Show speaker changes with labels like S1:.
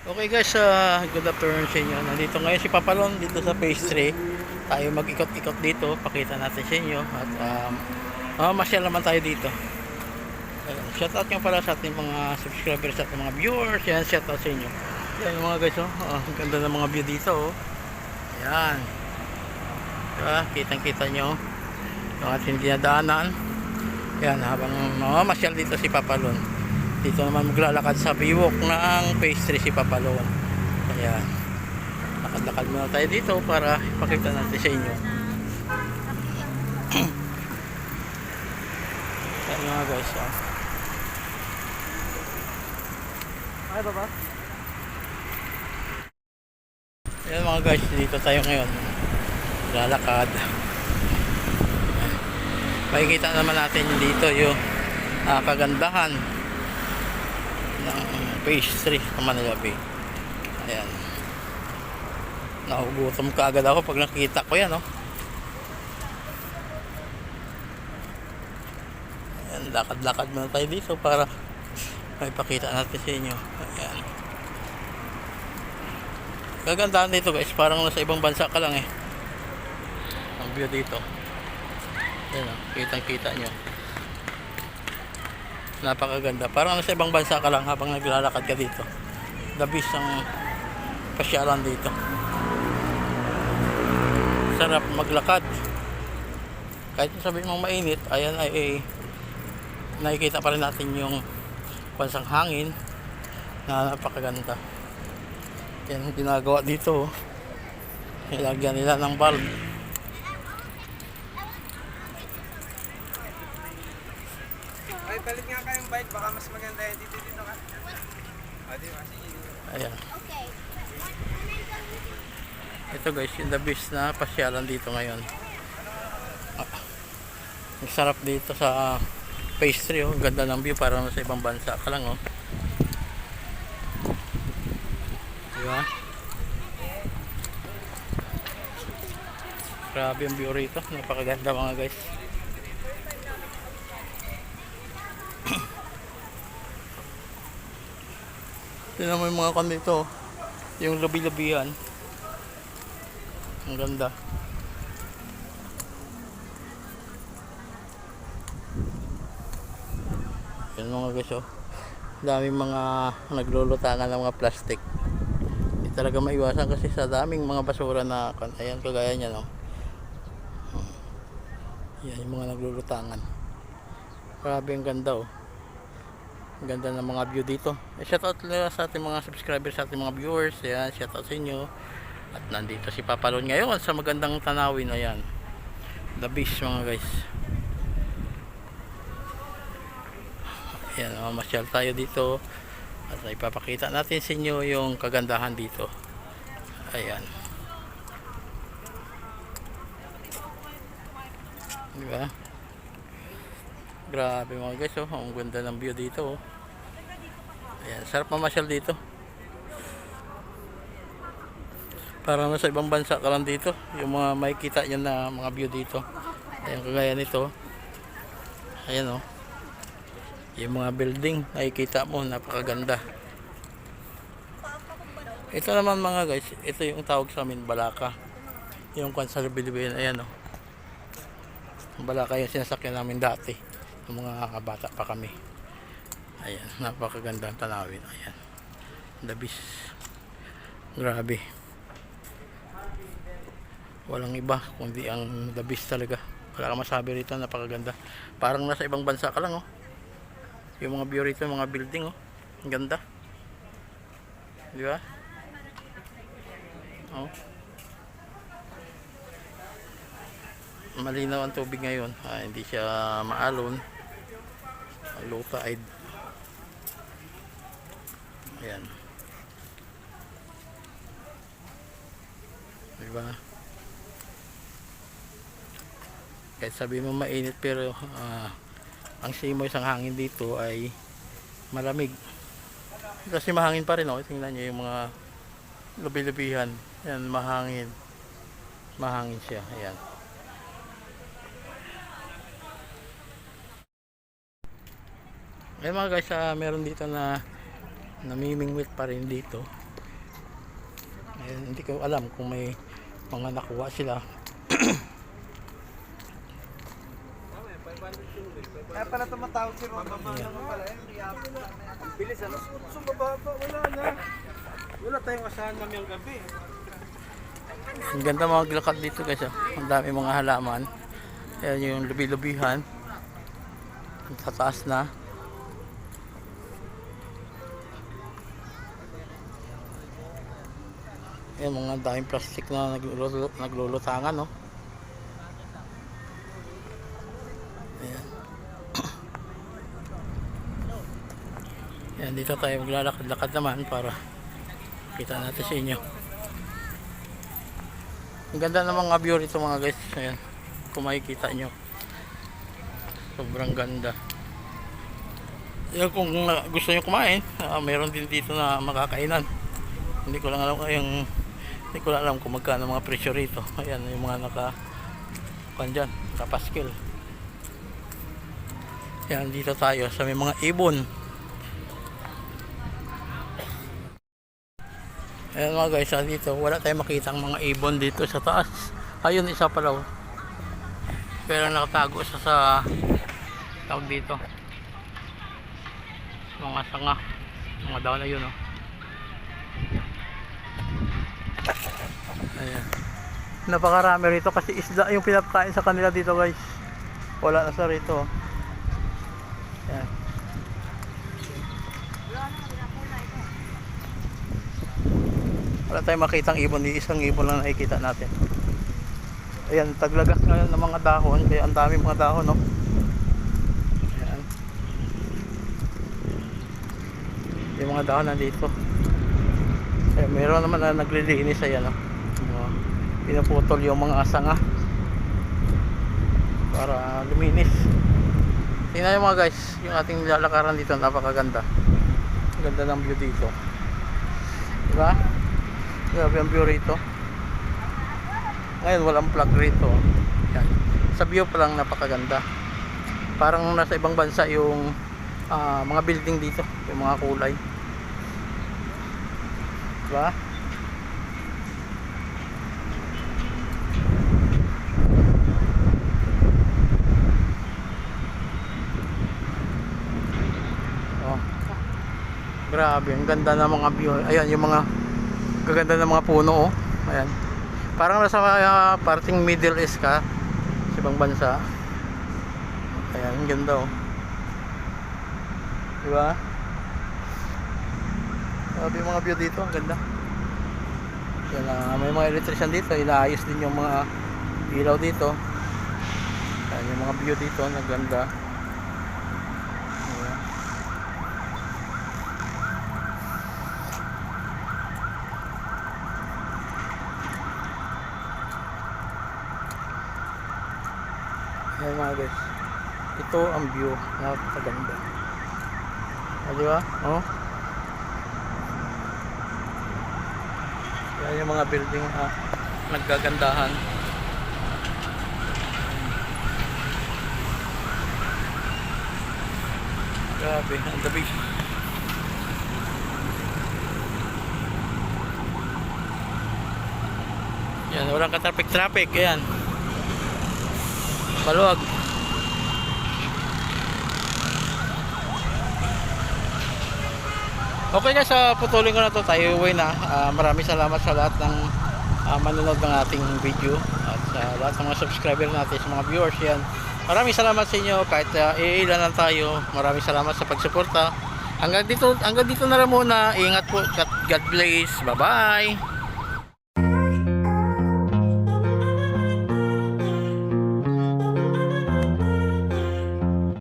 S1: Okay guys, good afternoon sa inyo. Nandito ngayon si Papalon dito sa phase 3. Tayo mag-ikot-ikot dito, pakita natin sa inyo at masyal naman tayo dito. Ayun, shoutout nga pala sa ating mga subscribers at mga viewers. Yan, shoutout sa inyo. Yan mga guys, ang ganda ng mga view dito. Yan. Diba? Kitang-kita nyo yung ating dinadaanan. Yan, habang masyal dito si Papalon. Dito naman maglalakad sa biwok ng phase 3 si Papalon. Kaya lakad-lakad muna tayo dito para ipakita natin sa inyo. Kaya mga guys, ay baba. Ayan mga guys, dito tayo ngayon. Lalakad. Makikita naman natin dito yung kagandahan ng phase 3 ng Manila Bay. Ayan. Nahugutom ka agad ako pag nakita ko yan, Ayan, lakad-lakad muna tayo dito para maipakita natin sa inyo. Ayan. Kagandahan dito guys, parang nasa ibang bansa ka lang ang view dito. Ayan, kitang-kita nyo. Napakaganda, parang nasa ibang bansa ka lang habang naglalakad ka dito. The best ang pasyalan dito. Sarap maglakad kahit sabihin mong mainit. Ayan ay nakikita pa rin natin yung bansang hangin na napakaganda. Yan ginagawa dito, nilagyan nila ng bulb.
S2: Ay, balik nga kayong bike, baka mas maganda dito ka.
S1: Ayan. Ito guys, yung the best na pasyalan dito ngayon. Ang sarap dito sa phase 3, Ang ganda ng view, parang nasa ibang bansa ka lang, Diba? Grabe ang view rito, napakaganda mga guys. Tignan mo yung mga kan dito, yung labi-labihan. Ang ganda. Yan mga guys, daming mga naglulutangan ng mga plastic. Hindi talaga maiwasan kasi sa daming mga basura na ayan, kagaya niyan, yan yung mga naglulutangan. Grabe ang ganda, Ang ganda ng mga view dito. Shoutout sa ating mga subscribers, sa ating mga viewers. Ayan, shoutout sa inyo. At nandito si Papalon ngayon sa magandang tanawin. Ayan, the beach mga guys. Ayan, masyal tayo dito at ipapakita natin sa inyo yung kagandahan dito. Ayan, diba? Grabe mga guys, ang ganda ng view dito, Ayan, sarap mamasyal dito. Parang nasa ibang bansa ka lang dito. Yung mga makikita nyo na mga view dito. Ayan, kagaya nito. Ayan, yung mga building nakikita mo, napakaganda. Ito naman mga guys, ito yung tawag sa amin Balaka. Yung Kansal Bilibil, ayan, Balaka yung sinasakyan namin dati ng mga bata pa kami. Ayan, napakaganda ang tanawin. Ayan, the beach. Grabe, walang iba kundi ang the beach talaga. Wala kang masabi rito, napakaganda. Parang nasa ibang bansa ka lang, yung mga view rito, mga building, ang ganda, di ba? Malinaw ang tubig ngayon, hindi siya maalon, low tide. Ayan, di ba? Kahit sabi mo mainit, pero ang simoy sang hangin dito ay malamig. Kasi mahangin pa rin, tingnan nyo yung mga lubi-lubihan. Yan, mahangin siya. Ayan. Ayan mga guys, meron dito na namimingwit pa rin dito. Ayan, hindi ko alam kung may mga nakuha sila.
S2: Kaya pala tumatawag si Ron. Mababa naman pala. Ang bilis ano? Mababa. Wala na. Wala tayong asahan namin ang gabi.
S1: Ang ganda maglakad dito guys. Ang dami mga halaman. Ayan yung lubi-lubihan. Sa taas na. Ayan mga daming plastic na naglulutangan, no? Ayan. Ayan, dito tayo maglalakad-lakad naman para kita natin sa inyo. Ang ganda ng mga view rito mga guys. Ayan, kung makikita nyo, sobrang ganda. Ayan, kung gusto nyo kumain, meron din dito na makakainan. Hindi ko lang alam kung magkano mga presyo rito. Ayan yung mga naka kapaskil. Ayan, dito tayo sa may mga ibon. Ayan mga guys, dito wala tayong makitang mga ibon dito sa taas. Ayun, isa pala. Pero nakatago sa tawag dito. Mga sanga. Mga daw na yun, oh. Ayan. Napakarami rito kasi isda yung pinapakain sa kanila dito guys. Wala na sa rito. Ayan. Wala tayong makitang ibon, isang ibon lang nakikita natin. Ayan, taglagas ngayon ng mga dahon, kaya ang dami mga dahon, no? Ayan. Yung mga dahon nandito. Ayan, meron naman na naglilinis, ayan, no? Pinaputol yung mga sanga para luminis. Tingnan nyo mga guys, yung ating lalakaran dito, napakaganda. Ang ganda ng view dito, diba? Grabe ang view rito. Ngayon walang plug rito. Yan. Sa view pa lang napakaganda. Parang nasa ibang bansa yung mga building dito, yung mga kulay, diba? Grabe, ang ganda ng mga view. Ayan, yung mga gaganda ng mga puno, oh. Ayan. Parang nasa parting Middle East ka sa ibang bansa. Ayan, ang ganda, oh. Diba? Grabe yung mga view dito, ang ganda. Yan, may mga electrician dito, inaayos din yung mga ilaw dito. Ayan, yung mga view dito, ang ganda. Ayan mga guys, ito ang view, napakaganda. Diba? Oh. Yan yung mga building naggagandahan. Grabe, ang dabi. Yan, walang ka-traffic. Ayan, maluwag. Okay guys, putulin ko na to, tayo uwi na. Maraming salamat sa lahat ng manonood ng ating video at sa lahat ng mga subscriber natin, sa mga viewers yan. Maraming salamat sa inyo kahit iilan lang tayo. Maraming salamat sa pagsuporta. Hanggang dito na lang muna. Ingat po. God bless. Bye bye.